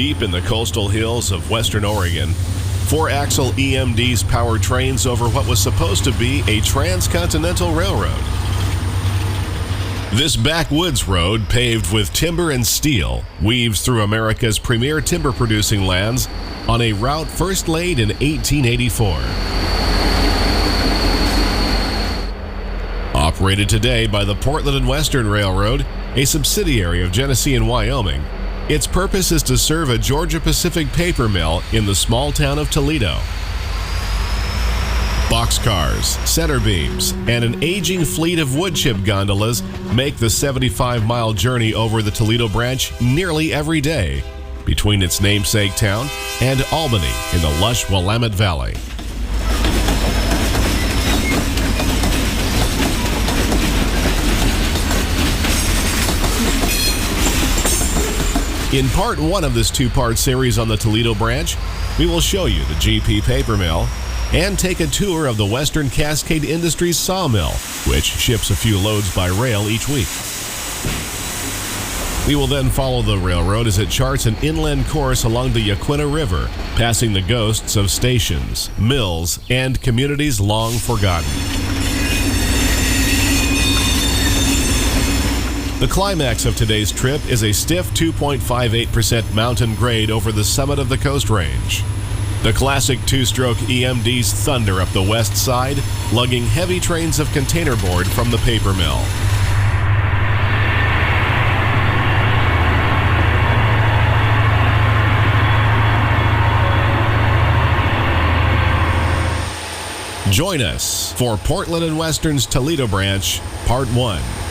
Deep in the coastal hills of western Oregon, four-axle EMDs power trains over what was supposed to be a transcontinental railroad. This backwoods road, paved with timber and steel, weaves through America's premier timber-producing lands on a route first laid in 1884. Operated today by the Portland and Western Railroad, a subsidiary of Genesee and Wyoming, its purpose is to serve a Georgia Pacific paper mill in the small town of Toledo. Boxcars, center beams, and an aging fleet of wood chip gondolas make the 75-mile journey over the Toledo branch nearly every day between its namesake town and Albany in the lush Willamette Valley. In part one of this two-part series on the Toledo branch, we will show you the GP paper mill and take a tour of the Western Cascade Industries sawmill, which ships a few loads by rail each week. We will then follow the railroad as it charts an inland course along the Yaquina River, passing the ghosts of stations, mills, and communities long forgotten. The climax of today's trip is a stiff 2.58% mountain grade over the summit of the Coast Range. The classic two-stroke EMDs thunder up the west side, lugging heavy trains of containerboard from the paper mill. Join us for Portland and Western's Toledo branch, Part 1.